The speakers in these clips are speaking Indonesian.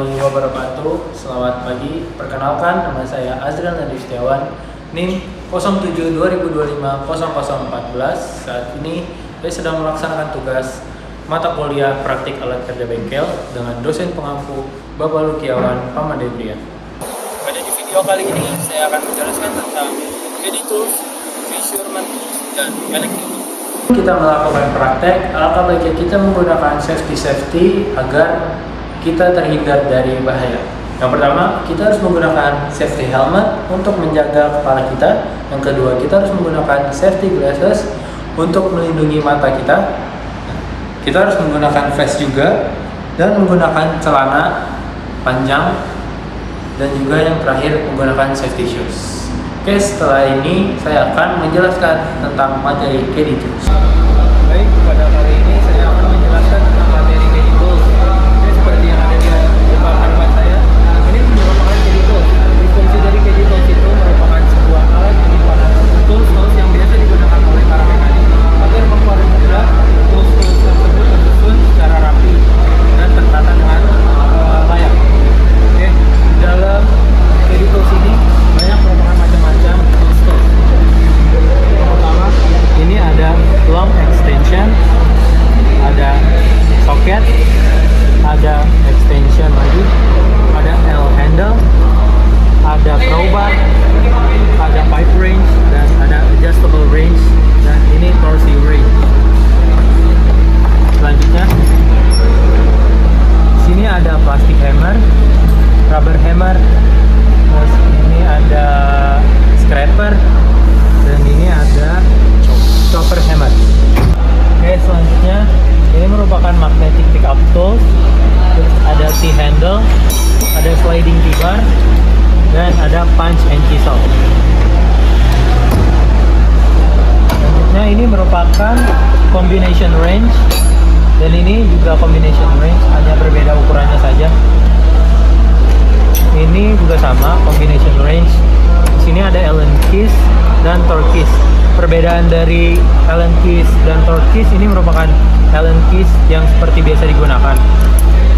warahmatullahi wabarakatuh. Selamat pagi. Perkenalkan, nama saya Azriel Nadi Setiawan, NIM 07-2025-0014. Saat ini saya sedang melaksanakan tugas mata kuliah praktik alat kerja bengkel dengan dosen pengampu Bapak Lukiawan Pamandebrian. Pada di video kali ini saya akan menjelaskan tentang CAD tools, measurement tools, dan elektronik. Kita melakukan praktek, alangkah baiknya kita menggunakan safety agar kita terhindar dari bahaya. Yang pertama, kita harus menggunakan safety helmet untuk menjaga kepala kita. Yang kedua, kita harus menggunakan safety glasses untuk melindungi mata kita. Kita harus menggunakan vest juga dan menggunakan celana panjang, dan juga yang terakhir menggunakan safety shoes. Oke, setelah ini saya akan menjelaskan tentang materi CAD tools. Baik, pada kali ini saya akan menjelaskan tentang materi CAD tools. Ini seperti yang ada di depan hadapan saya. Ini merupakan CAD tools. Fungsi dari CAD tools itu merupakan sebuah alat penyimpanan tools yang biasa digunakan oleh para mekanik agar membuat tools tersebut tersusun secara rapi dan tertata dengan layak. Oke, dalam CAD tools ini banyak merupakan macam-macam tools. Pertama, ini ada long extension, ada socket, ada extension lagi, ada L handle, ada crowbar, ada pipe range, dan ada adjustable range, dan ini torsi range. Selanjutnya, sini ada plastic hammer, rubber hammer, terus ini ada scraper, dan ini ada chopper hammer. Oke, selanjutnya ini merupakan magnetic pickup tools. Terus ada T-handle, ada sliding T-bar, dan ada punch and chisel. Selanjutnya ini merupakan combination wrench, dan ini juga combination wrench, hanya berbeda ukurannya saja. Ini juga sama, combination wrench. Di sini ada Allen keys dan torque keys. Perbedaan dari Allen keys dan torque keys, ini merupakan Allen keys yang seperti biasa digunakan.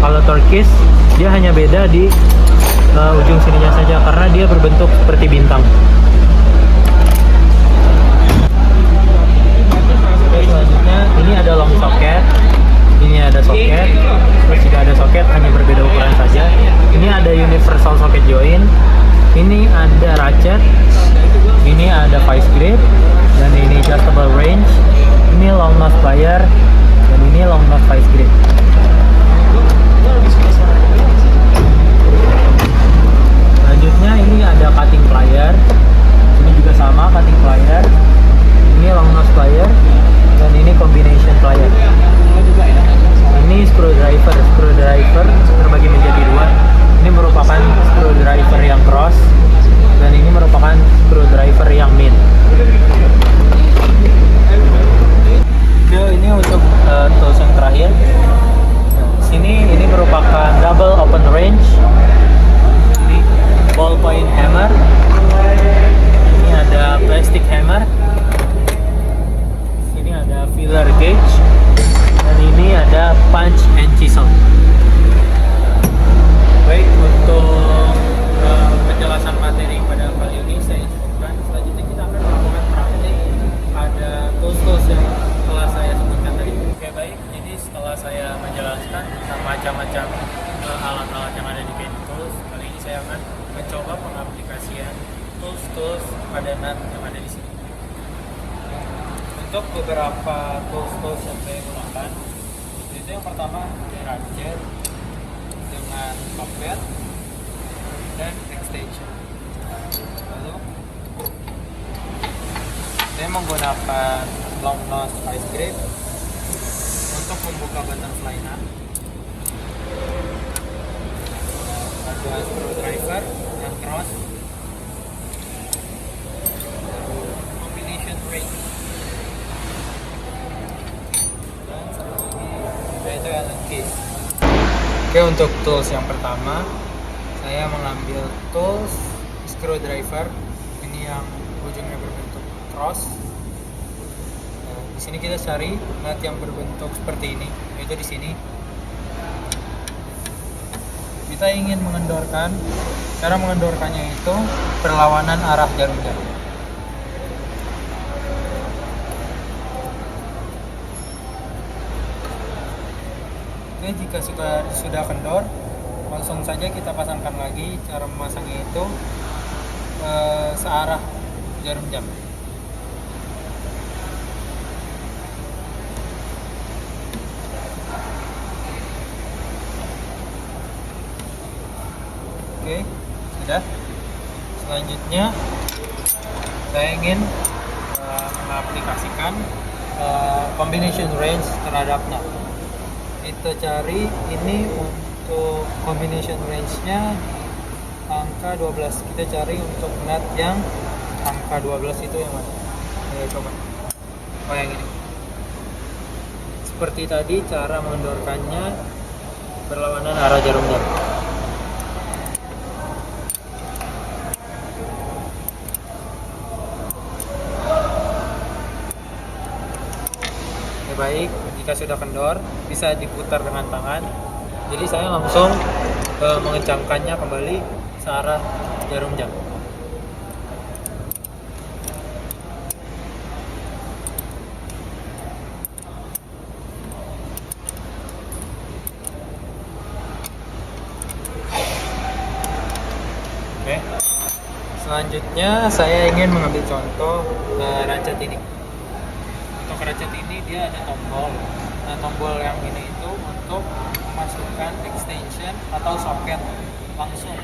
Kalau torque keys, dia hanya beda di ujung sininya saja karena dia berbentuk seperti bintang. Oke, selanjutnya ini ada long socket, ini ada socket, terus juga ada socket hanya berbeda ukuran saja. Ini ada universal socket joint, ini ada ratchet, ini ada vice grip, dan ini adjustable range, ini long nose plier, dan ini long nose vice grip. Selanjutnya ini ada cutting plier, ini juga sama cutting plier, ini long nose plier, dan ini combination plier. Ini screwdriver terbagi menjadi dua. Ini merupakan screwdriver yang cross, dan ini merupakan screwdriver yang mid. Oke, ini untuk tools yang terakhir. Ini merupakan double open range. Ini ballpoint hammer. Ini ada plastic hammer. Ini ada filler gauge. Dan ini ada punch and chisel. Baik, untuk penjelasan materi pada kali ini saya cukupkan. Selanjutnya kita akan melakukan praktik pada tools yang telah saya sebutkan tadi. Oke, baik. Jadi setelah saya menjelaskan tentang macam-macam alat-alat yang ada di CAD tools, kali ini saya akan mencoba pengaplikasian tools pada NAT yang ada di sini. Untuk beberapa tools yang saya gunakan, itu yang pertama ada ratchet dengan socket dan extension. Lalu saya menggunakan long nose vice grip untuk membuka butterfly nut. Ada screwdriver yang cross, combination wrench, dan satu lagi yaitu Allen keys. Oke, untuk tools yang pertama saya mengambil tools screwdriver, ini yang ujungnya berbentuk cross. Nah, di sini kita cari nut yang berbentuk seperti ini, yaitu di sini. kita ingin mengendorkan. Cara mengendorkannya itu berlawanan arah jarum jam. Oke, jika sudah kendor, langsung saja kita pasangkan lagi. Cara memasangnya itu searah jarum jam. Oke, sudah. Selanjutnya saya ingin mengaplikasikan combination range terhadap nut. Kita cari ini untuk combination range-nya di angka 12. Kita cari untuk nut yang angka 12 itu yang mana? Ayo coba. Oh, yang ini. Seperti tadi, cara mengendorkannya berlawanan arah jarum jam. Baik, jika sudah kendor bisa diputar dengan tangan. Jadi saya langsung mengencangkannya kembali searah jarum jam. Oke. Selanjutnya saya ingin mengambil contoh rancet ini. Untuk rancet ini dia ada tombol. Nah, tombol yang ini itu untuk memasukkan extension atau soket langsung.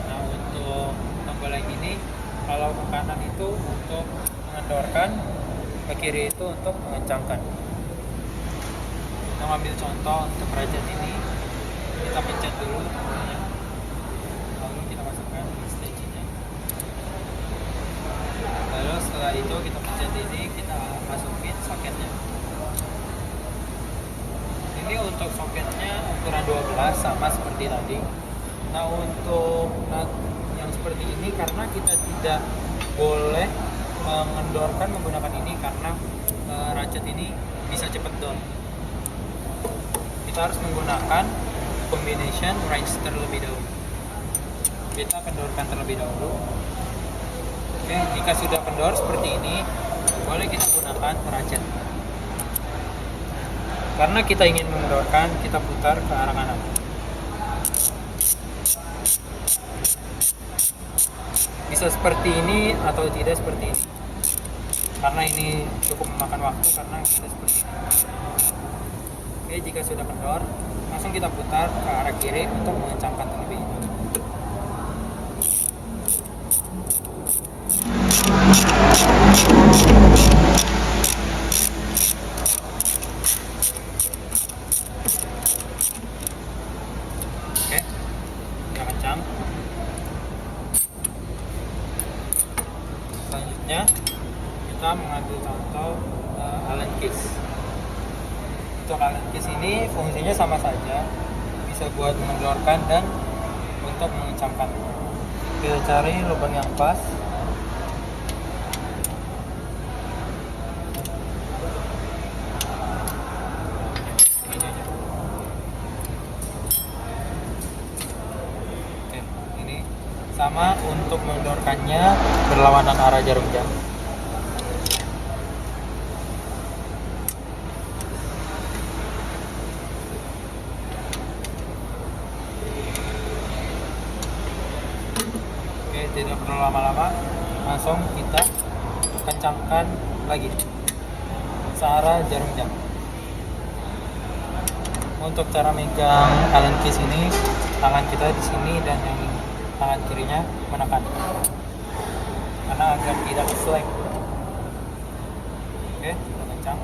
Nah, untuk tombol yang ini kalau ke kanan itu untuk mengendorkan, ke kiri itu untuk mengencangkan. Kita ambil contoh untuk rancet ini, kita pencet dulu tombolnya, lalu kita masukkan extensionnya. Lalu setelah itu kita pencet ini, kita masukin soketnya. Ini untuk soketnya ukuran 12 sama seperti tadi. Nah, untuk nut yang seperti ini karena kita tidak boleh mengendorkan menggunakan ini karena ratchet ini bisa cepat down. Kita harus menggunakan combination range terlebih dahulu. Kita kendorkan terlebih dahulu. Oke, jika sudah kendor seperti ini, boleh kita gunakan ratchet. Karena kita ingin mengendorkan, kita putar ke arah kanan. Bisa seperti ini atau tidak seperti ini. Karena ini cukup memakan waktu karena kita seperti ini. Oke, jika sudah kendor, langsung kita putar ke arah kiri untuk mengencangkan terlebih dahulu. Oke, kita kencang. Selanjutnya kita mengambil contoh Allen keys. Untuk Allen keys ini fungsinya sama saja, bisa buat mengendorkan dan untuk mengencangkan. Kita cari lubang yang pas. Ini aja. Oke, ini sama untuk mengendorkannya berlawanan arah jarum jam. Tidak perlu lama-lama, langsung kita kencangkan lagi searah jarum jam. Untuk cara megang Allen keys ini, tangan kita di sini dan yang tangan kirinya menekan, karena agar tidak slack. Oke, kita kencang.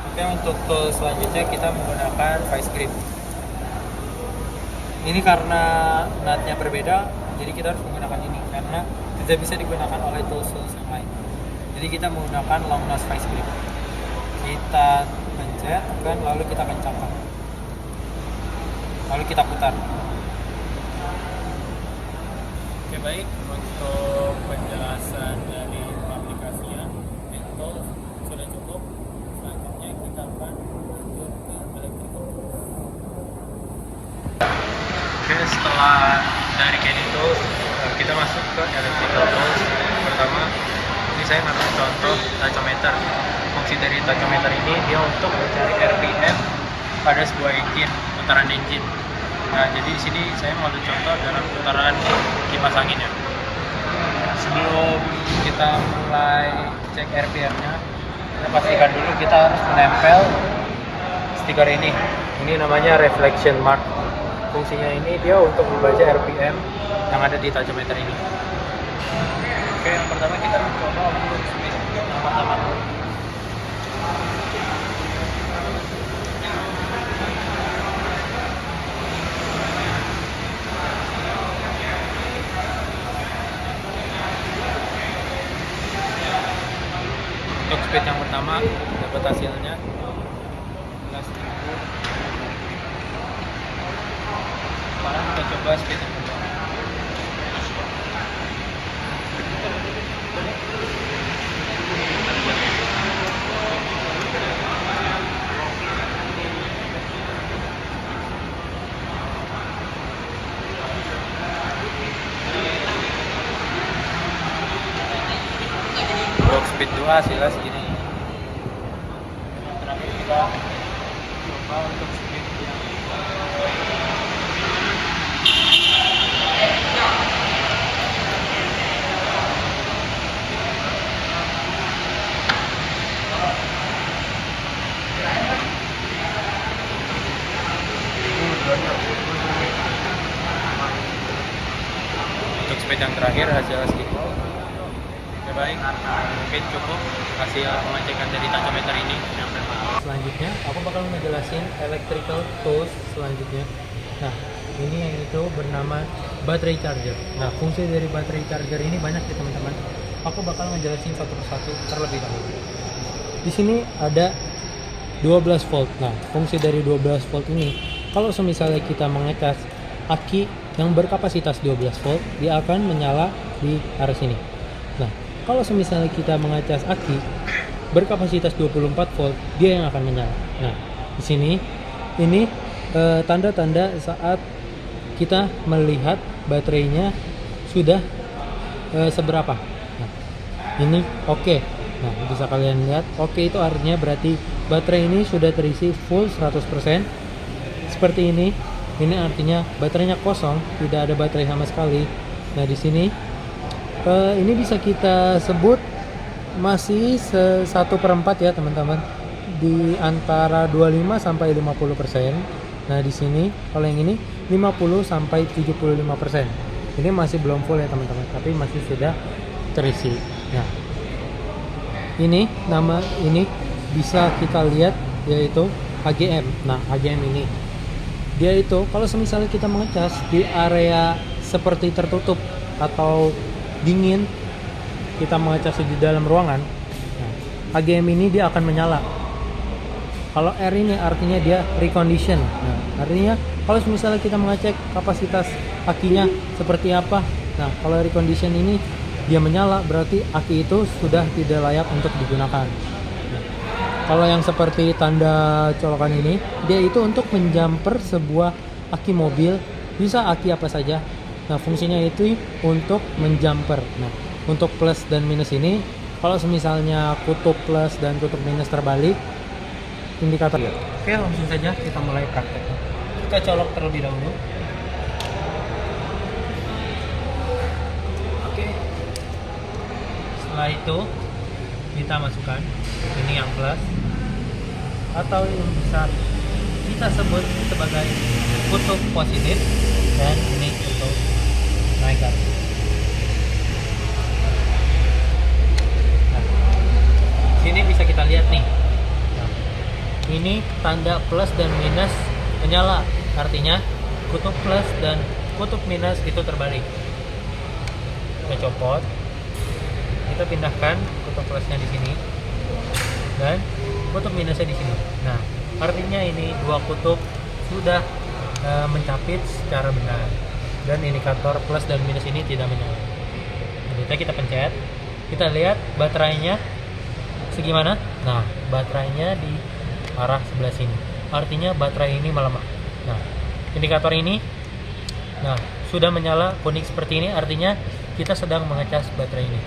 Oke, untuk tool selanjutnya kita menggunakan vice grip. Ini karena nutnya berbeda, jadi kita harus menggunakan ini karena tidak bisa digunakan oleh tools yang lain. Jadi kita menggunakan long nose vice grip. Kita pencet dan lalu kita kencangkan, lalu kita putar. Oke, baik, untuk penjelasan dari aplikasinya itu sudah cukup. Selanjutnya kita akan lanjut ke electrical. setelah dari Candy Tools, kita masuk ke electrical tools. Pertama, ini saya ngambil contoh tachometer. Fungsi dari tachometer ini dia untuk mencari RPM pada sebuah engine, putaran engine. Nah, jadi di sini saya mau ambil contoh dalam putaran kipas angin ya. Sebelum kita mulai cek RPM-nya, kita pastikan dulu kita harus menempel stiker ini. Ini namanya reflection mark. Fungsinya ini dia untuk membaca RPM yang ada di tachometer ini. Oke, yang pertama kita coba untuk speed yang pertama. Untuk speed yang pertama dapat hasilnya 11.000. Sekarang kita coba speed yang kedua. Untuk speed 2 hasilnya segini. Terakhir kita coba untuk speed yang untuk speed yang terakhir hasilnya segini. Ya baik, mungkin cukup hasil pengecekan dari tachometer ini. Selanjutnya, aku bakal ngejelasin electrical tools selanjutnya. Nah, ini yang itu bernama battery charger. Nah, fungsi dari battery charger ini banyak ya teman-teman. Aku bakal ngejelasin satu persatu terlebih dahulu. Di sini ada 12 volt. Nah, fungsi dari 12 volt ini, kalau semisalnya kita mengecas aki yang berkapasitas 12 volt, dia akan menyala di arah sini. Nah, kalau semisalnya kita mengecas aki berkapasitas 24 volt, dia yang akan menyala. Nah, di sini ini tanda-tanda saat kita melihat baterainya sudah seberapa. Nah, ini oke. Nah, bisa kalian lihat oke itu artinya berarti baterai ini sudah terisi full 100%. Seperti ini artinya baterainya kosong, tidak ada baterai sama sekali. Nah, di sini ini bisa kita sebut masih 1/4 ya teman-teman, di antara 25 sampai 50%. Nah, di sini kalau yang ini 50 sampai 75%. Ini masih belum full ya teman-teman, tapi masih sudah terisi. Nah, ini bisa kita lihat yaitu AGM. Nah, AGM ini dia itu kalau misalnya kita mengecas di area seperti tertutup atau dingin, kita mengecas di dalam ruangan, nah, AGM ini dia akan menyala. Kalau R ini artinya dia recondition. Nah, artinya kalau misalnya kita mengecek kapasitas akinya seperti apa, nah kalau recondition ini dia menyala, berarti aki itu sudah tidak layak untuk digunakan. Nah, kalau yang seperti tanda colokan ini, dia itu untuk menjumper sebuah aki mobil, bisa aki apa saja. Nah, fungsinya itu untuk menjumper. Nah, untuk plus dan minus ini, kalau misalnya kutub plus dan kutub minus terbalik, indikator. Oke, langsung saja kita mulai prakteknya. Kita colok terlebih dahulu. Oke. Setelah itu kita masukkan ini yang plus atau yang bisa kita sebut sebagai kutub positif, dan ini kutub negatif. Sini bisa kita lihat nih. Nah, ini tanda plus dan minus menyala. Artinya kutub plus dan kutub minus itu terbalik. Kita copot. Kita pindahkan kutub plusnya di sini dan kutub minusnya di sini. Nah, artinya ini dua kutub sudah mencapit secara benar dan indikator plus dan minus ini tidak menyala. Jadi kita pencet, kita lihat baterainya segimana. Nah, baterainya di arah sebelah sini, artinya baterai ini melemah. Nah, indikator ini Nah, sudah menyala kuning seperti ini, artinya kita sedang mengecas baterai ini.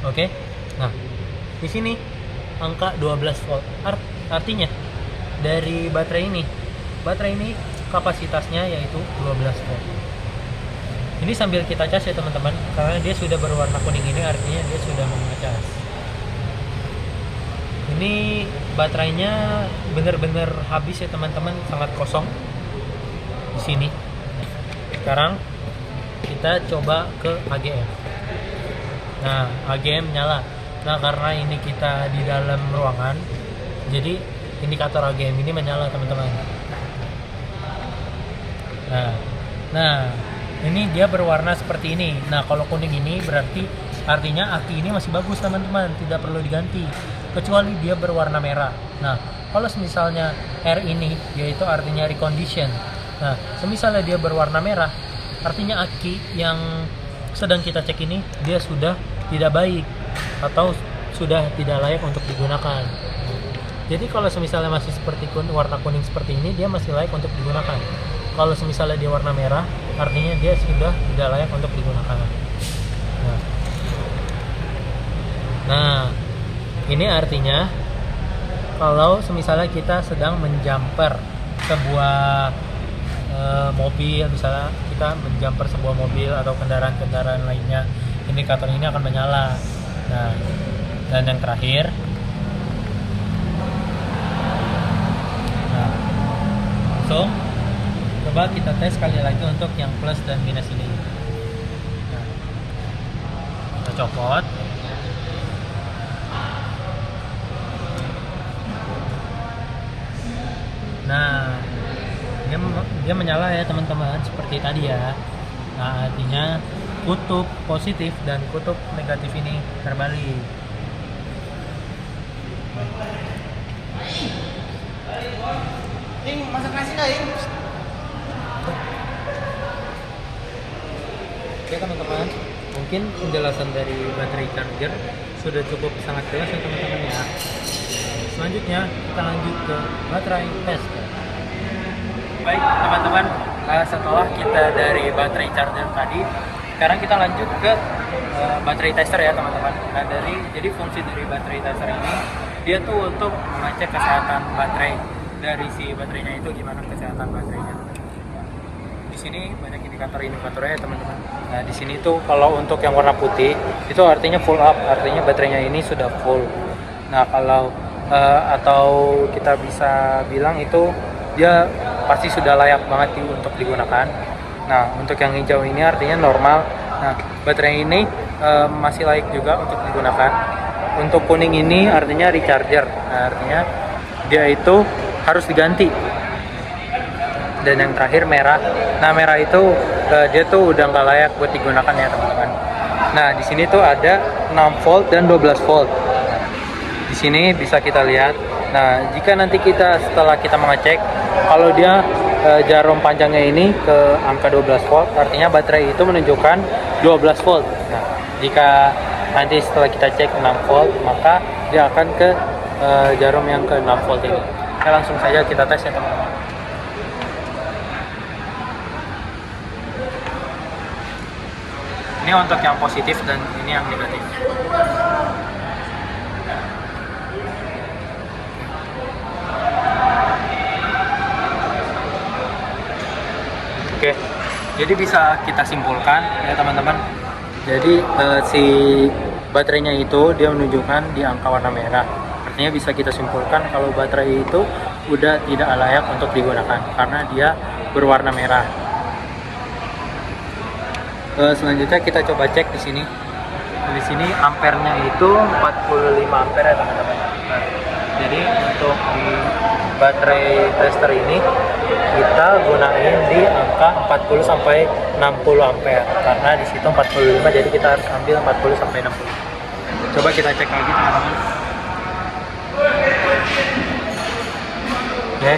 Oke. Nah, di sini angka 12 volt. Artinya dari baterai ini kapasitasnya yaitu 12 volt. Ini sambil kita cas ya teman-teman, karena dia sudah berwarna kuning ini artinya dia sudah mengecas. Ini baterainya benar-benar habis ya teman-teman, sangat kosong di sini. Sekarang kita coba ke AGM. Nah, AGM nyala. Nah, karena ini kita di dalam ruangan, jadi indikator AGM ini menyala teman-teman. Nah, ini dia berwarna seperti ini. Nah, kalau kuning ini berarti artinya aki ini masih bagus teman-teman, tidak perlu diganti. Kecuali dia berwarna merah. Nah, kalau misalnya R ini, yaitu artinya recondition. Nah, semisalnya dia berwarna merah, artinya aki yang sedang kita cek ini dia sudah tidak baik atau sudah tidak layak untuk digunakan. Jadi kalau misalnya masih seperti warna kuning seperti ini, dia masih layak untuk digunakan. Kalau misalnya dia warna merah, artinya dia sudah tidak layak untuk digunakan. Nah, ini artinya kalau misalnya kita sedang menjumper sebuah mobil, misalnya kita menjumper sebuah mobil atau kendaraan-kendaraan lainnya, indikator ini akan menyala. Nah, dan yang terakhir, langsung coba kita tes sekali lagi untuk yang plus dan minus ini. Nah, kita copot. Nah, dia menyala ya teman-teman, seperti tadi ya. Nah, artinya kutub positif dan kutub negatif ini terbalik. Ing, masak nasi nggak, Ing? Oke teman-teman, mungkin penjelasan dari baterai charger sudah cukup sangat jelas ya teman-teman ya. Selanjutnya kita lanjut ke baterai tester. Baik teman-teman, setelah kita dari baterai charger tadi, sekarang kita lanjut ke baterai tester ya teman-teman. Nah, jadi fungsi dari baterai tester ini dia tuh untuk mengecek kesehatan baterai dari si baterainya itu, gimana kesehatan baterainya. Di sini banyak indikatornya ya teman-teman. Nah, di sini tuh kalau untuk yang warna putih itu artinya full up, artinya baterainya ini sudah full. Nah, kalau atau kita bisa bilang itu dia pasti sudah layak banget untuk digunakan. Nah, untuk yang hijau ini artinya normal. Nah, baterai ini masih layak juga untuk digunakan. Untuk kuning ini artinya recharger. Nah, artinya dia itu harus diganti. Dan yang terakhir merah. Nah, merah itu dia tuh udah nggak layak buat digunakan ya teman-teman. Nah, di sini tuh ada 6 volt dan 12 volt. Di sini bisa kita lihat. Nah, jika nanti setelah kita mengecek, kalau dia jarum panjangnya ini ke angka 12 volt, artinya baterai itu menunjukkan 12 volt. Nah, jika nanti setelah kita cek 6 volt, maka dia akan ke jarum yang ke 6 volt ini. Kita langsung saja kita tes ya teman-teman. Ini untuk yang positif dan ini yang negatif. Oke, jadi bisa kita simpulkan ya teman-teman. Jadi si baterainya itu dia menunjukkan di angka warna merah. Artinya bisa kita simpulkan kalau baterai itu udah tidak layak untuk digunakan karena dia berwarna merah. Selanjutnya kita coba cek di sini. Di sini ampernya itu 45 ampere ya teman-teman. Nah, jadi untuk di baterai tester ini kita gunain di angka 40 sampai 60 ampere karena di situ 45, jadi kita harus ambil 40 sampai 60. Coba kita cek lagi teman-teman. Oke.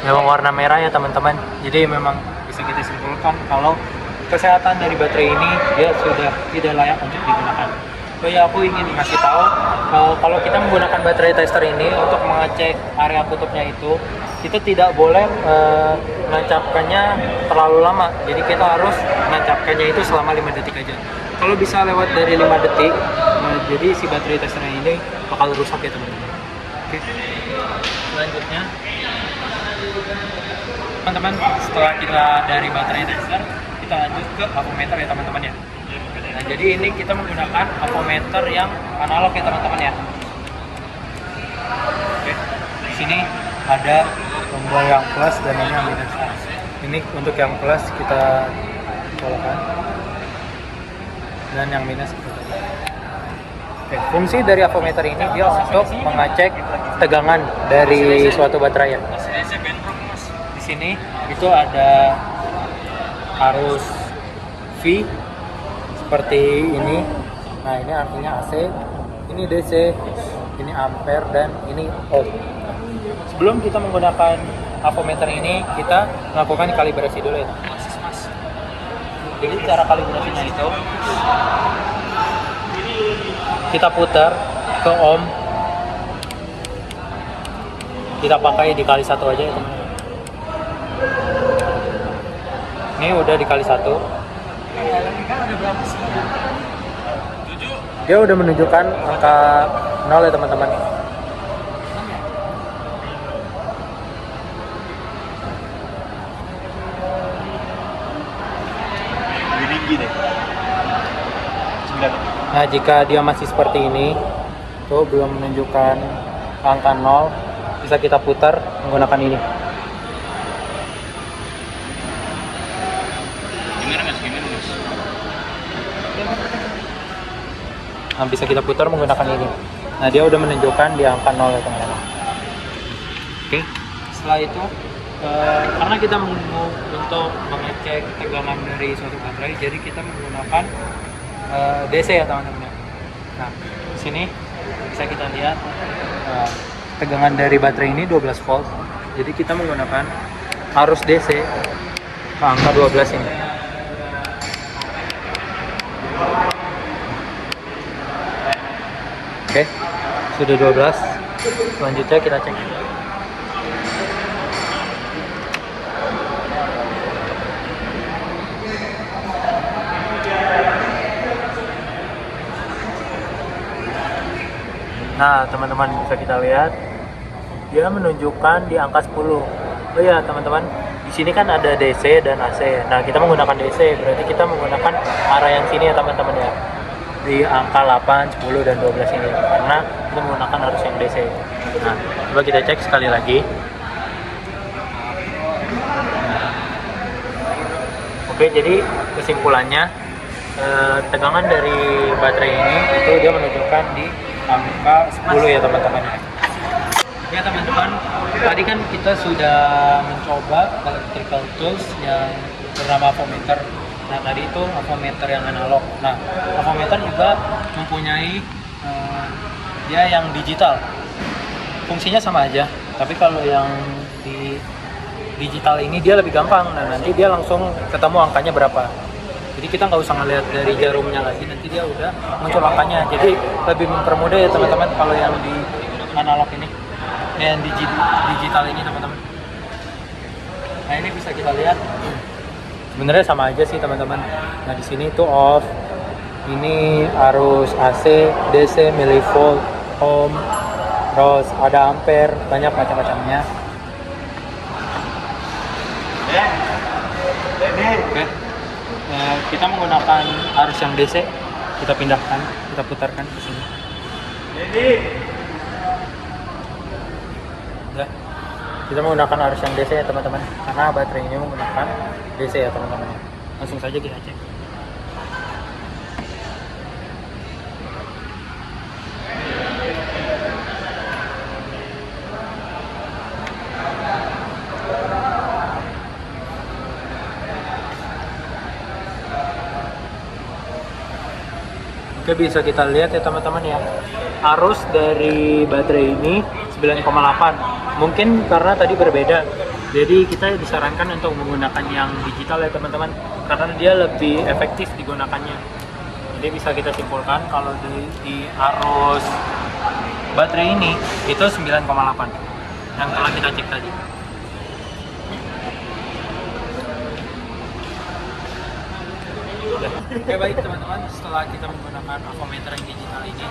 Memang warna merah ya teman-teman. Jadi memang bisa kita simpulkan kalau kesehatan dari baterai ini dia sudah tidak layak untuk digunakan. So ya, aku ingin ngasih tahu kalau kita menggunakan baterai tester ini untuk mengecek area kutubnya itu, kita tidak boleh menancapkannya terlalu lama. Jadi kita harus menancapkannya itu selama 5 detik aja. Kalau bisa lewat dari 5 detik, jadi si baterai testernya ini bakal rusak ya teman-teman. Oke. Selanjutnya, teman-teman, setelah kita dari baterai tester, kita lanjut ke avometer ya teman-teman ya. Nah, jadi ini kita menggunakan avometer yang analog ya teman-teman ya. Oke. Di sini ada tombol yang plus dan ini yang minus. Ini untuk yang plus kita colokkan dan yang minus kita. Oke, fungsi dari avometer ini dia untuk mengecek tegangan dari suatu baterai ya. Di sini itu ada arus V seperti ini. Nah, ini artinya AC, ini DC, ini ampere, dan ini ohm. Sebelum kita menggunakan avometer ini, kita melakukan kalibrasi dulu ya. Jadi cara kalibrasinya itu kita putar ke ohm, kita pakai dikali 1 aja ya teman-teman. Ini udah dikali 1. Dia udah menunjukkan angka 0 ya teman-teman. Nah, jika dia masih seperti ini, tuh belum menunjukkan angka 0, bisa kita putar menggunakan ini. Nah, bisa kita putar menggunakan ini. Nah, dia udah menunjukkan di angka 0 ya teman-teman. Oke, setelah itu karena kita mau untuk mengecek tegangan dari suatu baterai, jadi kita menggunakan DC ya teman-teman. Nah, di sini bisa kita lihat tegangan dari baterai ini 12 volt. Jadi kita menggunakan arus DC ke angka 12 ini. Oke, sudah 12. Selanjutnya kita cek. Nah, teman-teman bisa kita lihat dia menunjukkan di angka 10. Oh iya, teman-teman, di sini kan ada DC dan AC. Nah, kita menggunakan DC, berarti kita menggunakan arah yang sini ya teman-teman ya. Di angka 8, 10 dan 12 ini karena kita menggunakan arus yang DC. Nah, coba kita cek sekali lagi. Oke, jadi kesimpulannya tegangan dari baterai ini itu dia menunjukkan di angka 10 ya teman-teman. Ya teman-teman, tadi kan kita sudah mencoba electrical tools yang bernama avometer. Nah, tadi itu avometer yang analog. Nah, avometer juga mempunyai dia yang digital. Fungsinya sama aja, tapi kalau yang di digital ini dia lebih gampang. Nah, nanti dia langsung ketemu angkanya berapa. Jadi kita nggak usah ngeliat dari jarumnya lagi, nanti dia udah muncul angkanya. Jadi lebih mempermudah ya teman-teman kalau yang di analog ini, yang digital ini teman-teman. Nah, ini bisa kita lihat. Sebenarnya sama aja sih teman-teman. Nah, di sini itu off, ini arus AC, DC, milivolt, ohm, terus ada ampere, banyak macam-macamnya. Oke. Kita menggunakan arus yang DC, kita pindahkan, kita putarkan ke sini. Udah. Kita menggunakan arus yang DC ya teman-teman, karena baterai ini menggunakan DC ya teman-teman. Langsung saja kita cek. Oke, bisa kita lihat ya teman-teman ya, arus dari baterai ini 9,8. Mungkin karena tadi berbeda, jadi kita disarankan untuk menggunakan yang digital ya teman-teman, karena dia lebih efektif digunakannya. Jadi bisa kita simpulkan kalau di arus baterai ini itu 9,8 yang telah kita cek tadi. Oke baik teman-teman, setelah kita menggunakan avometer yang digital ini,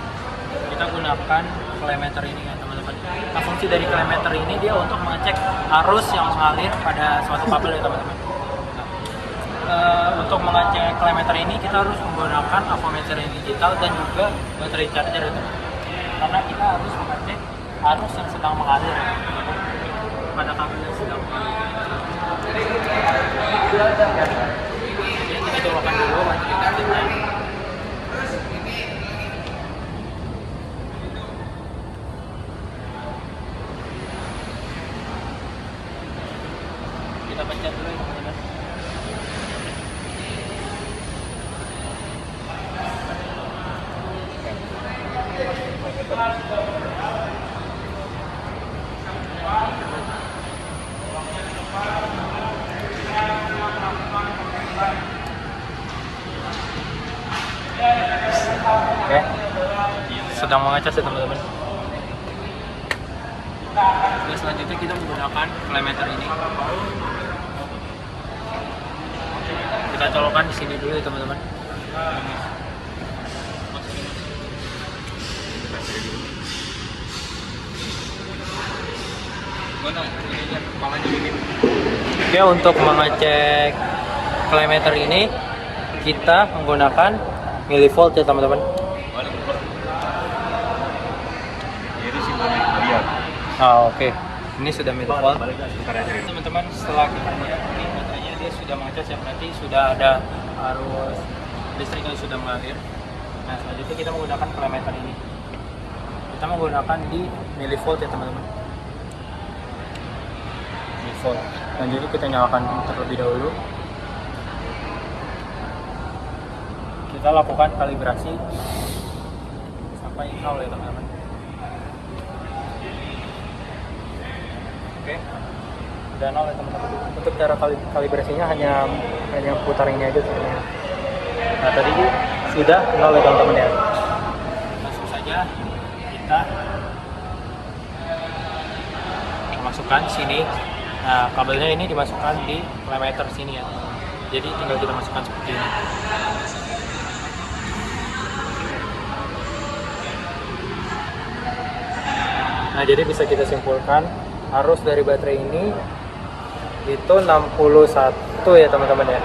kita gunakan klemeter ini ya teman-teman. Nah, fungsi dari klemeter ini dia untuk mengecek arus yang mengalir pada suatu kabel ya teman-teman. Untuk mengecek klemeter ini kita harus menggunakan avometer yang digital dan juga baterai charger ya teman-teman. Karena kita harus mengecek arus yang sedang mengalir ya, pada kabel yang sedang mengalir. Kita colokkan dulu baterai chargernya. Kita pencet dulu ya teman-teman. Oke, sedang mengecas ya teman-teman. Oke, selanjutnya kita menggunakan klemeter ini. Kita colokkan di sini dulu ya teman-teman. Oke, untuk mengecek klemeter ini kita menggunakan milivolt ya teman-teman. Oke. Ini sudah milivolt. Teman-teman, setelah kita lihat ini baterainya dia sudah mengecas ya, berarti sudah ada arus listrik yang sudah mengalir. Nah, selanjutnya kita menggunakan klemeter ini. Kita menggunakan di milivolt ya teman-teman. Milivolt. Selanjutnya kita nyalakan terlebih dahulu. Kita lakukan kalibrasi sampai 0 ya teman-teman. Oke, udah 0 ya teman-teman. Untuk cara kalibrasinya hanya putar ini aja sebenarnya. Nah tadi sudah 0 ya teman-teman ya. Langsung saja kita masukkan sini. Nah kabelnya ini dimasukkan di klemeter sini ya. Jadi tinggal kita masukkan seperti ini. Nah, jadi bisa kita simpulkan arus dari baterai ini itu 61 ya teman-teman ya.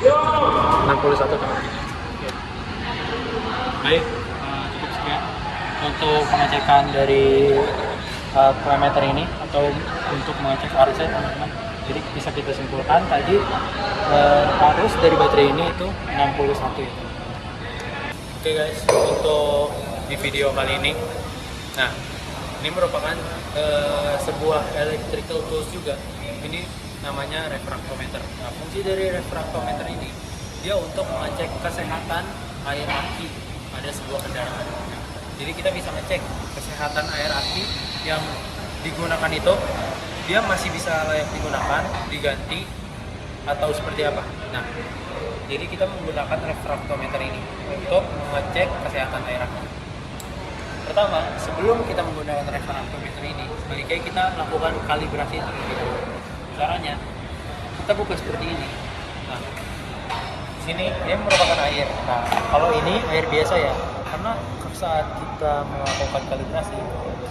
61 teman-teman. Baik, cukup sekian untuk pengecekan dari klemeter ini atau untuk mengecek arusnya teman-teman. Jadi bisa kita simpulkan tadi arus dari baterai ini itu 61 ya. Oke guys, untuk di video kali ini, nah ini merupakan sebuah electrical tools juga. Ini namanya refraktometer. Nah, fungsi dari refraktometer ini dia untuk mengecek kesehatan air aki pada sebuah kendaraan. Jadi kita bisa ngecek kesehatan air aki yang digunakan itu dia masih bisa layak digunakan, diganti atau seperti apa. Nah, jadi kita menggunakan refraktometer ini untuk mengecek kesehatan air aki. Pertama, sebelum kita menggunakan refraktometer ini, sebaiknya kita melakukan kalibrasi terlebih dahulu. Caranya, kita buka seperti ini. Nah, sini dia merupakan air. Nah, kalau ini air biasa ya, karena saat kita melakukan kalibrasi,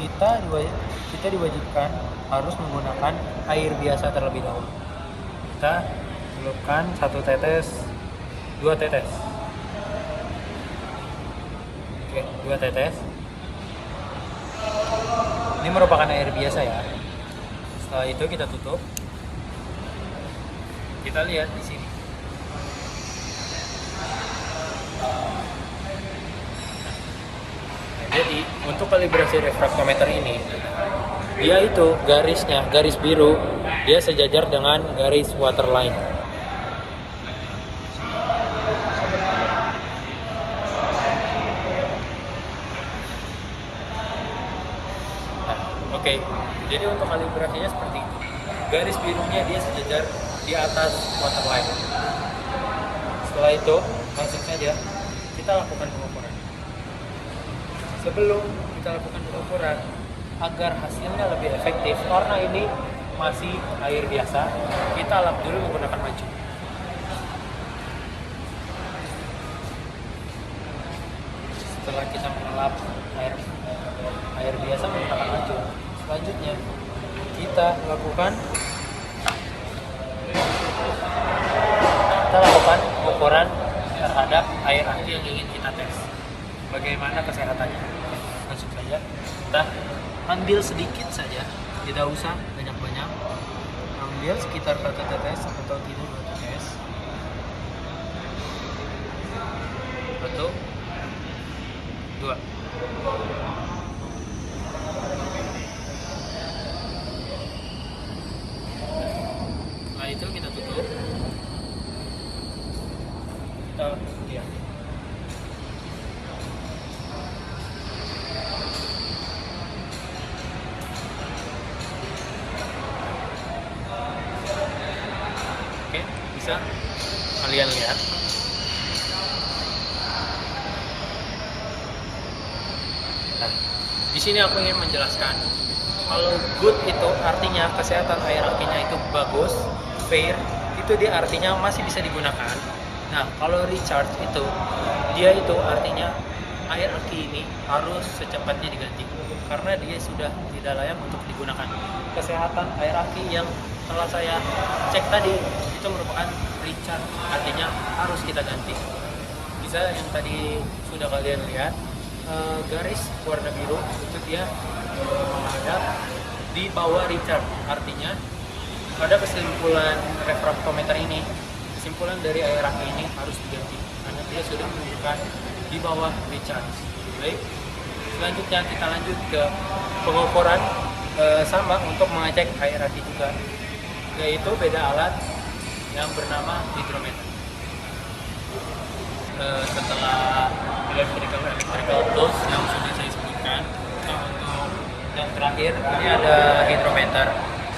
kita diwajibkan harus menggunakan air biasa terlebih dahulu. Kita celupkan 1 tetes, 2 tetes. Oke, 2 tetes. Ini merupakan air biasa ya. Setelah itu kita tutup. Kita lihat di sini. Jadi untuk kalibrasi refraktometer ini, dia itu garisnya, garis biru, dia sejajar dengan garis waterline. Oke, jadi untuk kalibrasinya seperti itu. Garis birunya dia sejajar di atas waterline. Setelah itu langsung saja kita lakukan pengukuran. Sebelum kita lakukan pengukuran, agar hasilnya lebih efektif, karena ini masih air biasa, kita lap dulu menggunakan maju. Setelah kita mengelap air biasa menggunakan maju, selanjutnya kita lakukan pengukuran terhadap air aki yang ingin kita tes. Bagaimana kesehatannya? Langsung saja kita ambil sedikit saja, tidak usah banyak-banyak. Ambil sekitar 1 tetes atau tidak 2 tetes. 1, 2. Setelah itu kita tutup. Kita diam. Oke, bisa kalian lihat. Nah, di sini aku ingin menjelaskan, kalau good itu artinya kesehatan air akinya itu bagus, fair, itu dia artinya masih bisa digunakan. Nah, kalau recharge itu, dia itu artinya air aki ini harus secepatnya diganti karena dia sudah tidak layak untuk digunakan. Kesehatan air aki yang telah saya cek tadi itu merupakan recharge, artinya harus kita ganti. Bisa yang tadi sudah kalian lihat, garis warna biru itu dia menghadap di bawah recharge, artinya pada kesimpulan refraktometer ini, kesimpulan dari air aki ini harus diganti karena dia sudah menunjukkan di bawah recharge. Baik, selanjutnya kita lanjut ke pengukuran sama untuk mengecek air aki juga, yaitu beda alat yang bernama hidrometer. Setelah electrical tools yang sudah saya sebutkan, nah untuk yang terakhir ini ada hidrometer.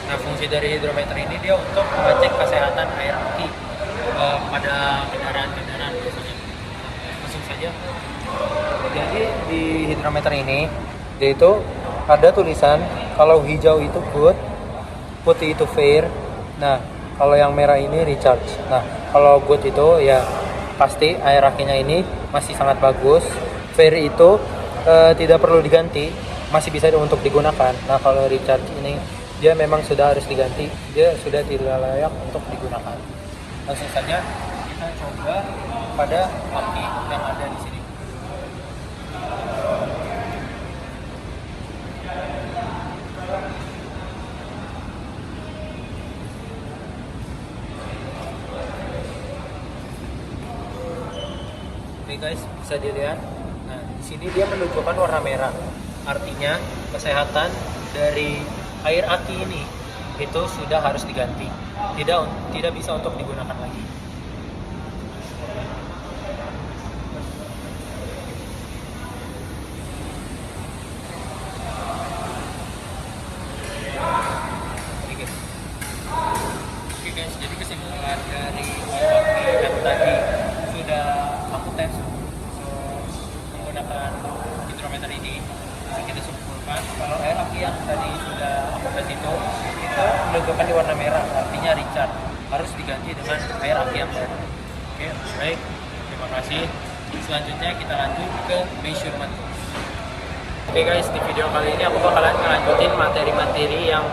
Nah, fungsi dari hidrometer ini dia untuk mengecek kesehatan air aki pada kendaraan-kendaraan biasanya. Langsung saja. Jadi di hidrometer ini dia itu ada tulisan kalau hijau itu good, putih itu fair. Nah, kalau yang merah ini recharge. Nah, kalau good itu ya pasti air akinya ini masih sangat bagus. Fair itu tidak perlu diganti, masih bisa untuk digunakan. Nah, kalau recharge ini dia memang sudah harus diganti, dia sudah tidak layak untuk digunakan. Langsung saja kita coba pada aki yang ada di sini. Oke guys, bisa dilihat. Nah, di sini dia menunjukkan warna merah. Artinya kesehatan dari air aki ini itu sudah harus diganti. Tidak bisa untuk digunakan lagi. Oke guys, jadi kesimpulan dari air aki yang tadi sudah aku tes menggunakan hidrometer ini, bisa kita simpulkan kalau air aki yang tadi sudah aku tes itu menunjukkan di warna merah, artinya recharge, harus diganti dengan air aki yang baru. Oke, baik, terima kasih. Selanjutnya kita lanjut ke measurement. Oke guys, di video kali ini aku bakalan ngelanjutin materi-materi yang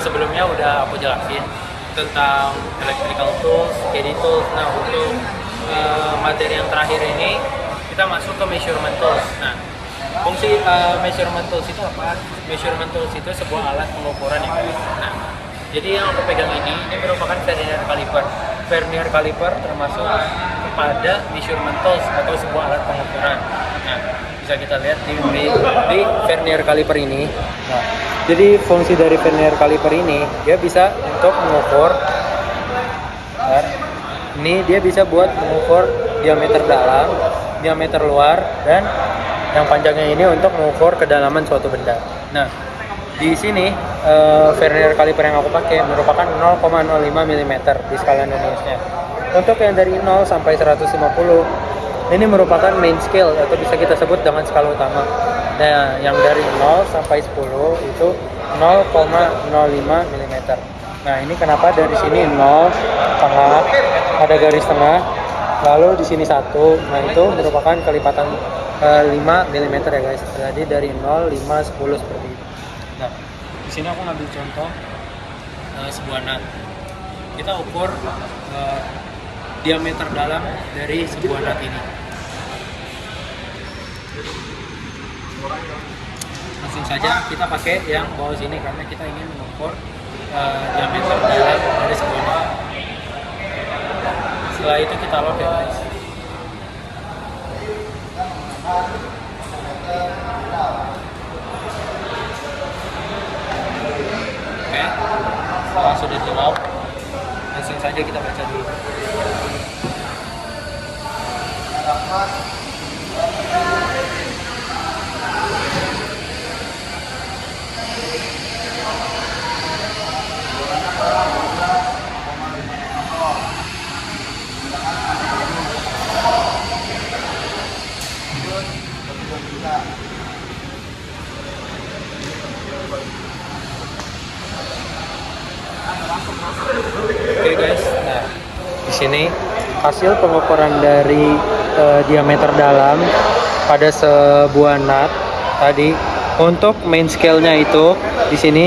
sebelumnya udah aku jelasin tentang electrical tools, KD tools. Nah, untuk materi yang terakhir ini kita masuk ke measurement tools. Nah, fungsi measurement tools itu apa? Measurement tools itu sebuah alat pengukuran ya guys. Nah, jadi yang aku pegang ini merupakan vernier caliper. Vernier caliper termasuk kepada measurement tools atau sebuah alat pengukuran. Nah, bisa kita lihat di vernier caliper ini. Nah, jadi fungsi dari vernier caliper ini dia bisa untuk mengukur. Ini dia bisa buat mengukur diameter dalam, diameter luar, dan yang panjangnya ini untuk mengukur kedalaman suatu benda. Nah, di sini vernier caliper yang aku pakai merupakan 0,05 mm di skala Indonesia. untuk yang dari 0 sampai 150 ini merupakan main scale atau bisa kita sebut dengan skala utama. Nah, yang dari 0 sampai 10 itu 0,05 mm. Nah, ini kenapa dari sini 0 tengah, ada garis tengah, lalu di sini 1. Nah, itu merupakan kelipatan 5 mm ya guys. Jadi dari 0, 5, 10 seperti itu. Nah, di sini aku ngambil contoh sebuah nut. Kita ukur diameter dalam dari sebuah nut ini. Langsung saja kita pakai yang bawah sini karena kita ingin mengukur diameter dalam dari sebuah nut. Setelah itu kita lock ya guys. Oke, setelah sudah di lock, langsung saja kita baca dulu. Oke guys, nah di sini hasil pengukuran dari diameter dalam pada sebuah nut tadi. Untuk main scale-nya itu di sini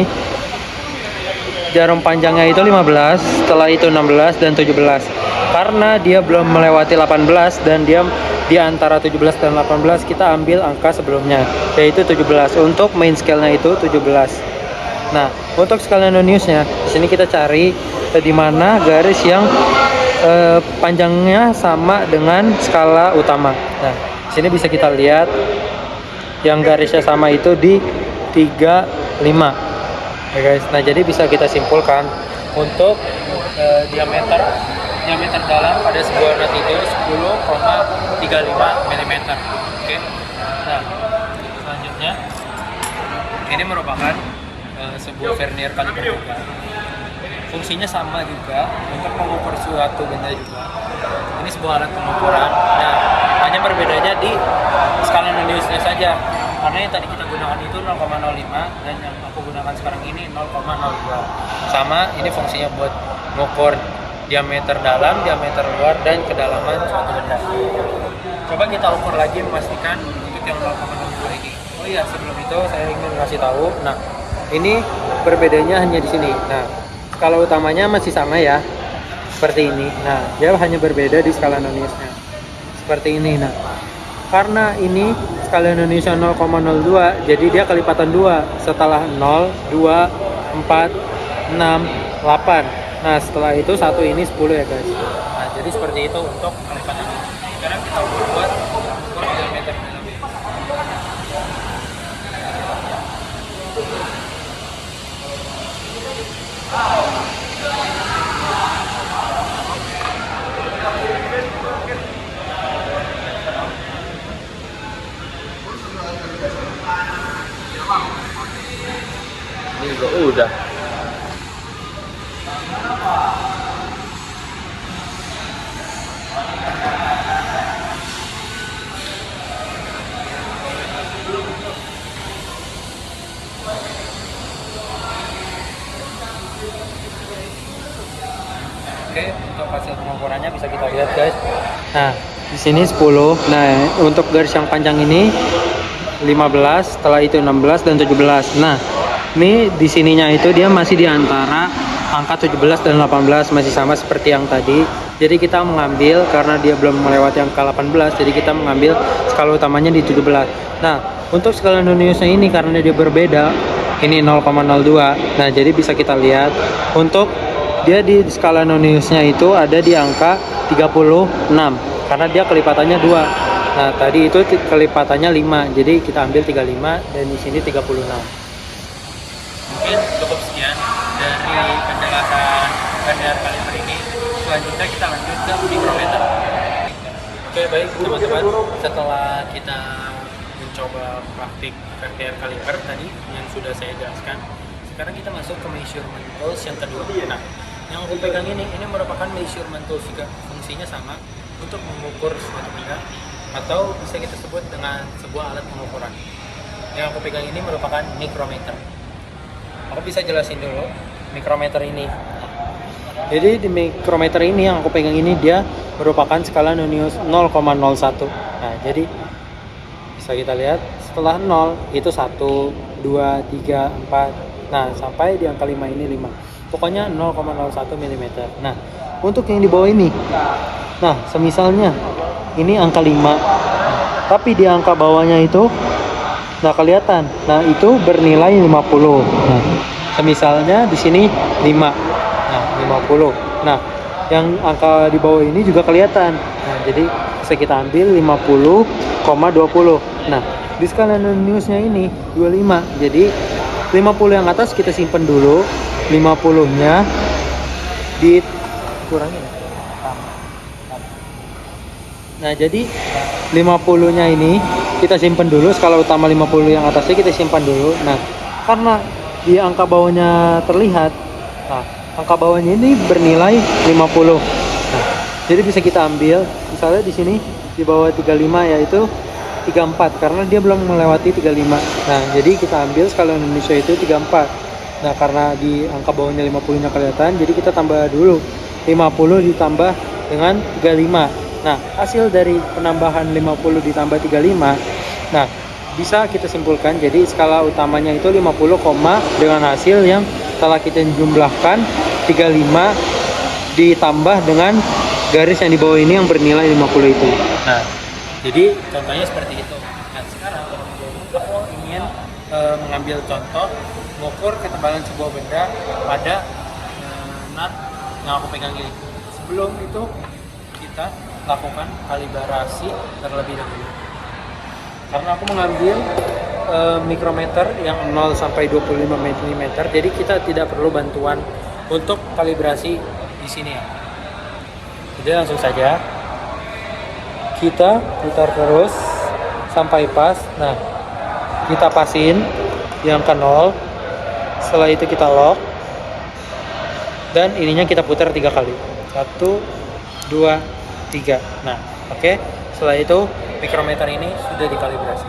jarum panjangnya itu 15, setelah itu 16 dan 17. Karena dia belum melewati 18 dan dia di antara 17 dan 18, kita ambil angka sebelumnya yaitu 17. Untuk main scale-nya itu 17. Nah, untuk skala noniusnya di sini kita cari di mana garis yang panjangnya sama dengan skala utama. Nah, di sini bisa kita lihat yang garisnya sama itu di 35. Ya guys. Nah, jadi bisa kita simpulkan untuk diameter dalam pada sebuah nut itu 10,35 mm. Oke. Nah, selanjutnya ini merupakan sebuah vernier kaliper juga. Fungsinya sama juga untuk mengukur suatu benda juga. Ini sebuah alat pengukuran. Nah, hanya berbedanya di skala noniusnya saja. Karena yang tadi kita gunakan itu 0,05 dan yang aku gunakan sekarang ini 0,02. Sama, ini fungsinya buat mengukur diameter dalam, diameter luar, dan kedalaman suatu benda. Coba kita ukur lagi memastikan untuk yang 0,02 ini. Oh iya, sebelum itu saya ingin ngasih tahu. Nah, ini berbedanya hanya di sini. Nah, skala utamanya masih sama ya, seperti ini. Nah, dia hanya berbeda di skala noniusnya, seperti ini. Nah, karena ini skala noniusnya 0,02, jadi dia kelipatan 2 setelah 0, 2, 4, 6, 8. Nah, setelah itu satu ini 10 ya guys. Nah, jadi seperti itu untuk kelipatan. Sekarang kita buat diameter dalam. Ini juga udah. Oke, untuk hasil pengukurannya bisa kita lihat guys. Nah, di sini 10. Nah, untuk garis yang panjang ini 15, setelah itu 16 dan 17. Nah, ini di sininya itu dia masih di antara angka 17 dan 18, masih sama seperti yang tadi. Jadi kita mengambil karena dia belum melewati angka 18, jadi kita mengambil skala utamanya di 17. Nah, untuk skala noniusnya ini karena dia berbeda, ini 0,02. Nah, jadi bisa kita lihat untuk dia di skala noniusnya itu ada di angka 36 karena dia kelipatannya 2. Nah, tadi itu kelipatannya 5. Jadi kita ambil 35 dan di sini 36. Mungkin cukup sekian dari penjelasan vernier kaliper ini. Selanjutnya kita lanjut ke mikrometer. Oke, baik teman-teman. Setelah kita mencoba praktik vernier kaliper tadi yang sudah saya jelaskan, sekarang kita masuk ke measurement tools yang kedua. Nah, Yang aku pegang ini merupakan measurement tools juga. Fungsinya sama untuk mengukur suatu benda atau bisa kita sebut dengan sebuah alat pengukuran. Yang aku pegang ini merupakan micrometer. Aku bisa jelasin dulu micrometer ini. Jadi di micrometer ini yang aku pegang ini dia merupakan skala Nonius 0,01. Nah, jadi bisa kita lihat setelah 0 itu 1, 2, 3, 4. Nah, sampai di angka 5 ini 5. Pokoknya 0,01 mm. Nah, untuk yang di bawah ini. Nah, semisalnya ini angka 5. Tapi di angka bawahnya itu nggak kelihatan. Nah, itu bernilai 50. Nah, semisalnya di sini 5. Nah, 50. Nah, yang angka di bawah ini juga kelihatan. Nah, jadi bisa kita ambil 50,20. Nah, di skala Noniusnya ini 25. Jadi 50 yang atas kita simpan dulu. 50-nya dikurangin. Nah, jadi 50-nya ini kita simpan dulu, skala utama 50 yang atasnya kita simpan dulu. Nah, karena di angka bawahnya terlihat, nah, angka bawahnya ini bernilai 50. Nah, jadi bisa kita ambil, misalnya di sini di bawah 35 yaitu 34 karena dia belum melewati 35. Nah, jadi kita ambil skala Indonesia itu 34. Nah, karena di angka bawahnya 50-nya kelihatan, jadi kita tambah dulu 50 ditambah dengan 35. Nah, hasil dari penambahan 50 ditambah 35, nah, bisa kita simpulkan jadi skala utamanya itu 50, dengan hasil yang telah kita jumlahkan 35 ditambah dengan garis yang di bawah ini yang bernilai 50 itu. Nah, jadi contohnya seperti itu. Nah, sekarang aku ingin mengambil contoh mengukur ketebalan sebuah benda pada nut yang aku pegang ini. Sebelum itu kita lakukan kalibrasi terlebih dahulu. Karena aku mengambil mikrometer yang 0 sampai 25 mm, jadi kita tidak perlu bantuan untuk kalibrasi di sini ya. Jadi langsung saja kita putar terus sampai pas. Nah, kita pasin yang ke 0. Setelah itu kita lock dan ininya kita putar 3 kali. 1, 2, 3. Nah, oke. Setelah itu mikrometer ini sudah dikalibrasi.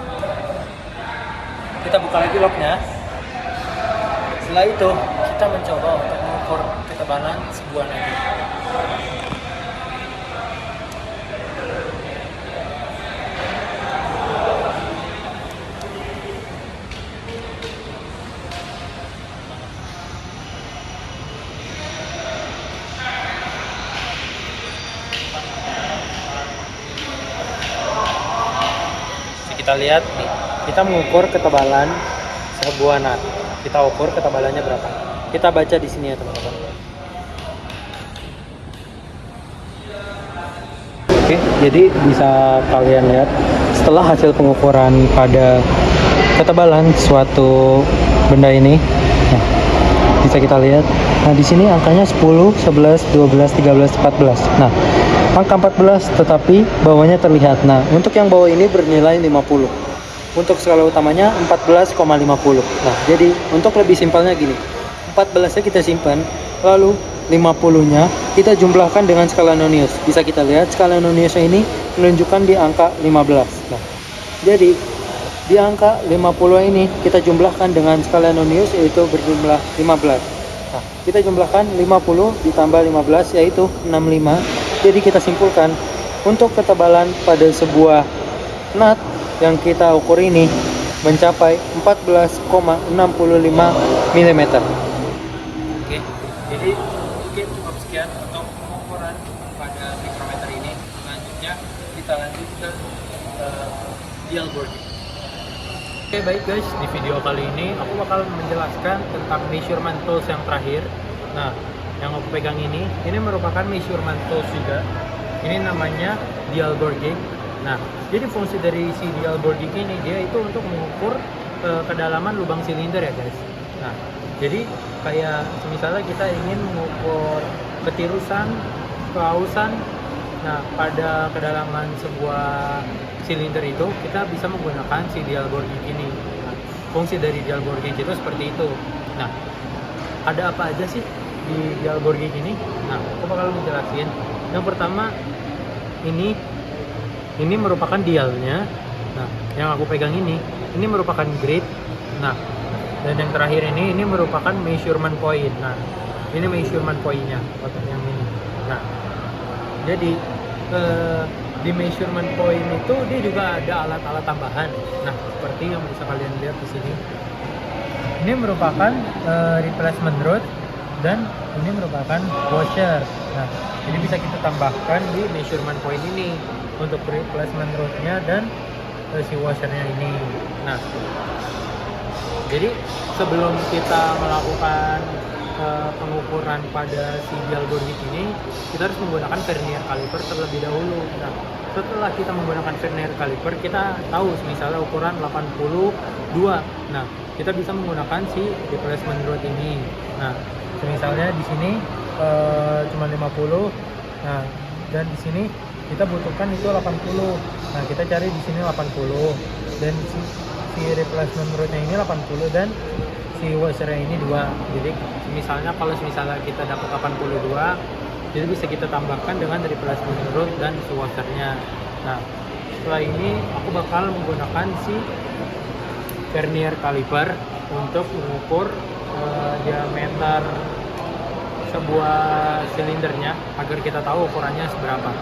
Kita buka lagi locknya. Setelah itu kita mencoba untuk mengukur ketebalan sebuah nadi. Kita lihat nih, kita mengukur ketebalan sebuah nut. Kita ukur ketebalannya berapa. Kita baca di sini ya teman-teman. Oke, jadi bisa kalian lihat setelah hasil pengukuran pada ketebalan suatu benda ini. Nah, bisa kita lihat. Nah, di sini angkanya 10, 11, 12, 13, 14. Nah, angka 14 tetapi bawahnya terlihat. Nah, untuk yang bawah ini bernilai 50. Untuk skala utamanya 14,50. Nah, jadi untuk lebih simpelnya gini. 14-nya kita simpan, lalu 50-nya kita jumlahkan dengan skala Nonius. Bisa kita lihat skala Noniusnya ini menunjukkan di angka 15. Nah, jadi di angka 50 ini kita jumlahkan dengan skala Nonius yaitu berjumlah 15. Nah, kita jumlahkan 50 ditambah 15 yaitu 65. Jadi kita simpulkan untuk ketebalan pada sebuah nut yang kita ukur ini mencapai 14,65 mm. Oke, jadi mungkin cukup sekian untuk pengukuran pada mikrometer ini. Selanjutnya kita lanjut ke dial boarding. Oke, baik guys, di video kali ini aku bakal menjelaskan tentang measurement tools yang terakhir. Nah, yang aku pegang ini merupakan measurement tools juga. Ini namanya dial boarding. Nah, jadi fungsi dari si dial boarding ini dia itu untuk mengukur kedalaman lubang silinder ya guys. Nah, jadi kayak misalnya kita ingin mengukur ketirusan, keausan. Nah, pada kedalaman sebuah silinder itu kita bisa menggunakan si dial boarding ini. Nah, fungsi dari dial boarding itu seperti itu. Nah, ada apa aja sih di dial bore gauge ini. Nah, aku bakal menjelasin. Yang pertama, ini merupakan dialnya. Nah, yang aku pegang ini merupakan grade. Nah, dan yang terakhir ini merupakan measurement point. Nah, ini measurement point-nya untuk yang ini. Nah, jadi di measurement point itu dia juga ada alat-alat tambahan. Nah, seperti yang bisa kalian lihat di sini. Ini merupakan replacement rod dan ini merupakan washer. Nah, jadi bisa kita tambahkan di measurement point ini untuk replacement rodnya dan si washernya ini. Nah, jadi sebelum kita melakukan pengukuran pada si dial bore gauge ini, kita harus menggunakan vernier caliper terlebih dahulu. Nah, setelah kita menggunakan vernier caliper, kita tahu misalnya ukuran 82. Nah, kita bisa menggunakan si replacement rod ini. Nah, misalnya di sini cuma 50. Nah, dan di sini kita butuhkan itu 80. Nah, kita cari di sini 80 dan si replacement rodnya ini 80 dan si washernya ini 2. Jadi misalnya kalau kita dapat 82, jadi bisa kita tambahkan dengan replacement rod dan si washernya. Nah, setelah ini aku bakal menggunakan si vernier caliper untuk mengukur diameter sebuah silindernya agar kita tahu ukurannya seberapa.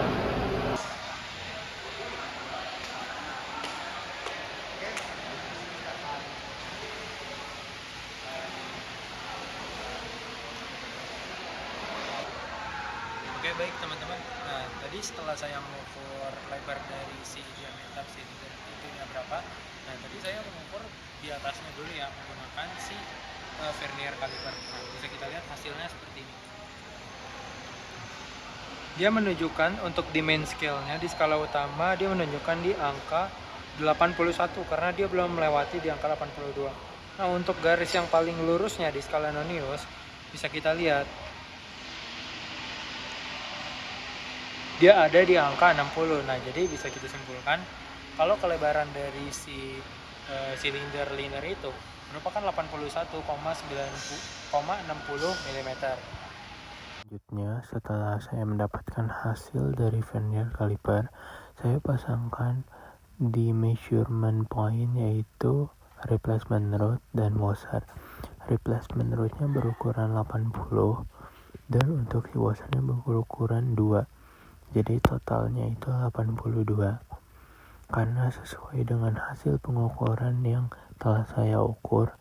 Oke, baik teman-teman. Nah, tadi setelah saya mengukur lebar dari si diameter silinder itunya berapa, nah tadi saya mengukur di atasnya dulu ya menggunakan si vernier caliper. Nah, bisa kita lihat hasilnya seperti ini. Dia menunjukkan untuk di main scale-nya di skala utama dia menunjukkan di angka 81 karena dia belum melewati di angka 82. Nah, untuk garis yang paling lurusnya di skala Nonius bisa kita lihat dia ada di angka 60. Nah, jadi bisa kita simpulkan kalau kelebaran dari si silinder liner itu merupakan 81,60 mm. Selanjutnya, setelah saya mendapatkan hasil dari vernier caliper, saya pasangkan di measurement point yaitu replacement rod dan washer. Replacement rodnya berukuran 80 dan untuk si washernya berukuran 2. Jadi totalnya itu 82. Karena sesuai dengan hasil pengukuran yang telah saya ukur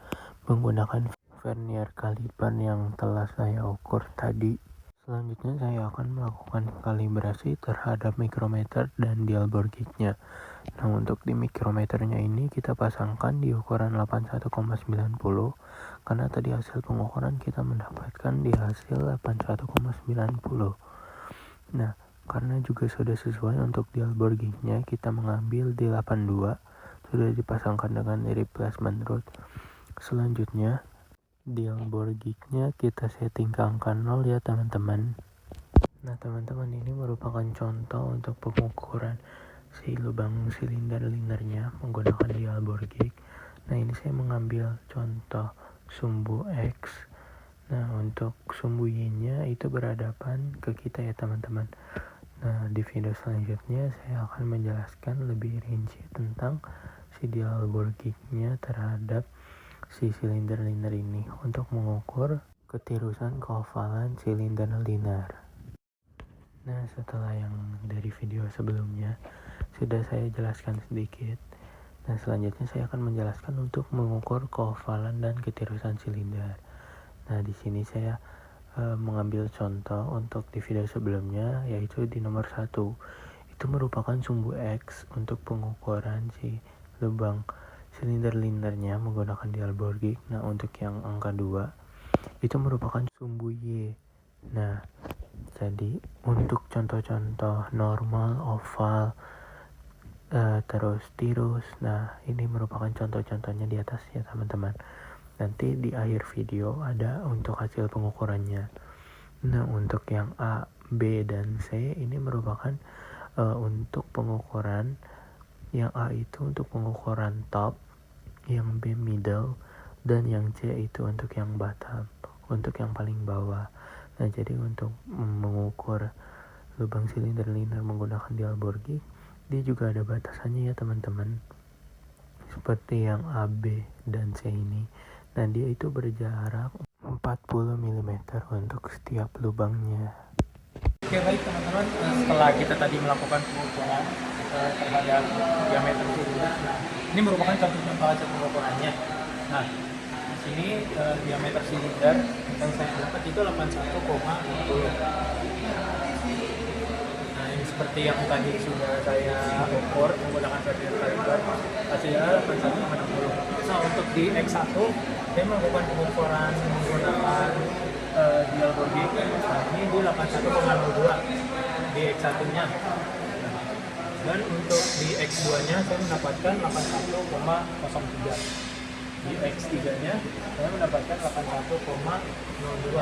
menggunakan vernier caliper yang telah saya ukur tadi. Selanjutnya saya akan melakukan kalibrasi terhadap micrometer dan dial bore gauge-nya. Nah, untuk di micrometernya ini kita pasangkan di ukuran 81,90 karena tadi hasil pengukuran kita mendapatkan di hasil 81,90. Nah, karena juga sudah sesuai untuk dial bore gauge-nya, kita mengambil di 82 sudah dipasangkan dengan replacement rod. Selanjutnya dial bore gauge-nya kita setting ke angka 0 ya teman-teman. Nah, teman-teman, ini merupakan contoh untuk pengukuran si lubang silinder linernya menggunakan dial bore gauge. Nah, ini saya mengambil contoh sumbu X. Nah, untuk sumbu Y-nya itu berhadapan ke kita ya teman-teman. Nah, di video selanjutnya saya akan menjelaskan lebih rinci tentang si dial bore gauge-nya terhadap si silinder liner ini untuk mengukur ketirusan keovalan silinder liner. Nah, setelah yang dari video sebelumnya sudah saya jelaskan sedikit. Nah, selanjutnya saya akan menjelaskan untuk mengukur keovalan dan ketirusan silinder. Nah, di sini saya mengambil contoh untuk di video sebelumnya yaitu di nomor 1. Itu merupakan sumbu X untuk pengukuran si lubang silinder linernya menggunakan dial bore gauge. Nah, untuk yang angka 2 itu merupakan sumbu Y. Nah, jadi untuk contoh-contoh normal, oval, terus tirus, nah ini merupakan contoh-contohnya di atas ya teman-teman. Nanti di akhir video ada untuk hasil pengukurannya. Nah, untuk yang A, B, dan C ini merupakan untuk pengukuran. Yang A itu untuk pengukuran top, yang B middle, dan yang C itu untuk yang bottom, untuk yang paling bawah. Nah, jadi untuk mengukur lubang silinder linear menggunakan dial Borgi, dia juga ada batasannya ya teman-teman, seperti yang AB dan C ini. Nah, dia itu berjarak 40 mm untuk setiap lubangnya. Oke, baik teman-teman, setelah kita tadi melakukan pengukuran terhadap diameter silinder, nah ini merupakan contoh-contoh hasil pengukurannya. Nah, di sini diameter silinder yang saya dapat itu 81,60. Nah, ini seperti yang tadi sudah saya ukur menggunakan vernier kaliper, hasilnya 81,60. Nah, untuk di X1 saya melakukan pengukuran menggunakan dial Borgi. Nah, ini di 81,02 di X1 nya. Dan untuk di X2 nya saya mendapatkan 81,03. Di X3 nya saya mendapatkan 81,02.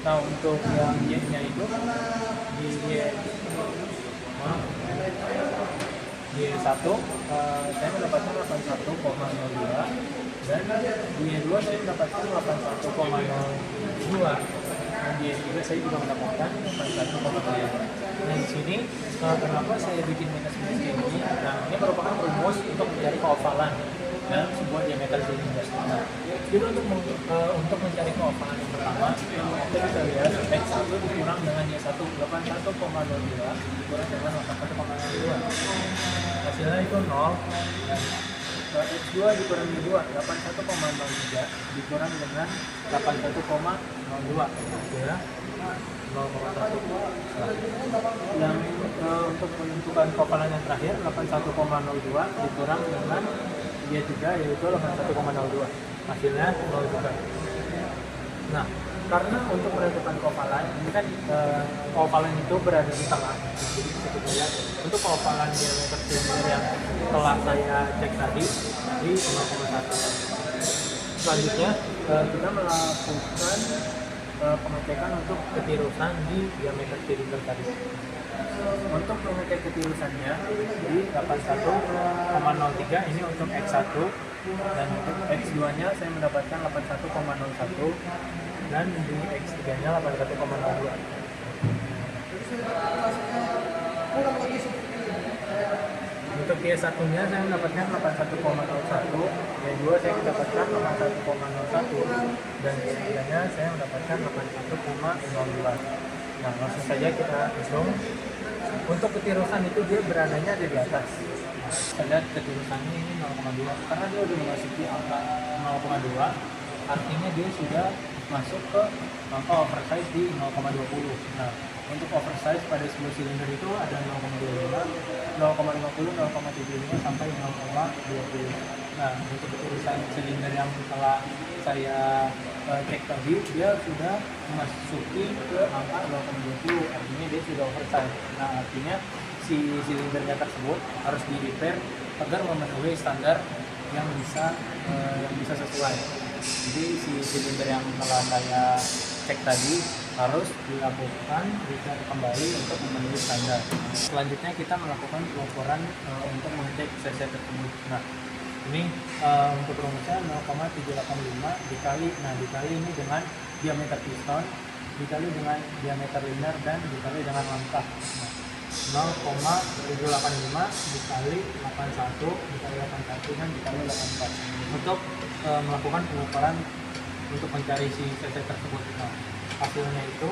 Nah, untuk yang Y nya itu di Y1 saya mendapatkan 81,02, dan di Y2 saya mendapatkan 81,02, dan di Y3 saya juga mendapatkan 81,02. Nah, di sini kenapa saya bikin minus-minus ini? Nah, ini merupakan rumus untuk mencari keovalan dalam sebuah diameter silinder. Nah, jadi untuk mencari keovalan yang pertama, kita bisa lihat X1 dikurang dengan Y1, 81,02 dikurang dengan 81,02. Hasilnya itu 0. Dan X2 dikurang Y2, 81,03 dikurang dengan 81,02. Hasilnya 0,1. Yang untuk menentukan keovalan yang terakhir, 81,02 dikurang dengan Y3 yaitu 81,02. Hasilnya 0 juga. Nah, karena untuk menentukan keovalan, ini kan keovalan itu berada di tengah. Jadi bisa kita lihat untuk keovalan diameter silinder yang telah saya cek tadi di 0,1. Selanjutnya kita melakukan pengecekan untuk ketirusan di diameter silinder tadi. Untuk mengecek ketirusannya di 81,03 ini untuk X1, dan untuk X2 nya saya mendapatkan 81,01, dan di X3 nya 81,02. Untuk Y1 nya saya mendapatkan 81,01, Y2 saya mendapatkan 81,01, dan Y3 nya saya mendapatkan 81,02. Nah, langsung saja kita hitung. Untuk ketirusan itu dia beradanya ada di atas. Kita lihat ketirusannya ini 0,2, karena dia sudah memasuki angka 0,2, artinya dia sudah masuk ke angka oversize di 0,20. Nah, untuk oversize pada sebuah silinder itu ada 0,25, 0,50, 0,75 sampai 0,20. Nah, untuk ketirusan silinder yang telah saya cek tadi, dia sudah memasuki ke angka 0,20, artinya dia sudah oversize. Nah, artinya si silindernya tersebut harus di repair agar memenuhi standar yang bisa sesuai. Jadi si silinder yang telah saya cek tadi harus dilakukan repair kembali untuk memenuhi standar. Selanjutnya kita melakukan pengukuran untuk mengecek cc tersebut. Nah, ini untuk rumusnya 0,785 dikali ini dengan diameter piston, dikali dengan diameter linear, dan dikali dengan langkah. Nah, 0,785 dikali 81 dikali 81 dan dikali 84 untuk melakukan pengukuran untuk mencari si cc tersebut. Nah, hasilnya itu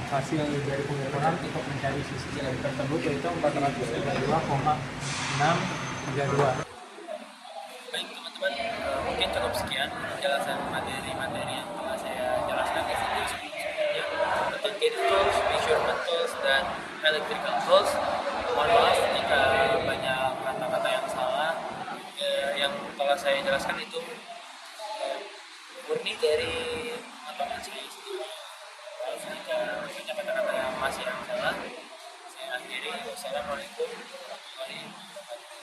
hasil dari pengukuran untuk mencari sisi cc tersebut yaitu 432,632. Baik teman-teman, mungkin cukup sekian penjelasan materi-materi yang telah saya jelaskan di video sebelumnya tentang gate tools, measurement tools, dan electrical tools. Mohon maaf jika banyak kata-kata yang salah. Yang telah saya jelaskan itu murni dari pengetahuan saya sendiri. Jika banyak kata-kata yang masih yang salah, saya akhiri. Wassalamualaikum warahmatullahi wabarakatuh.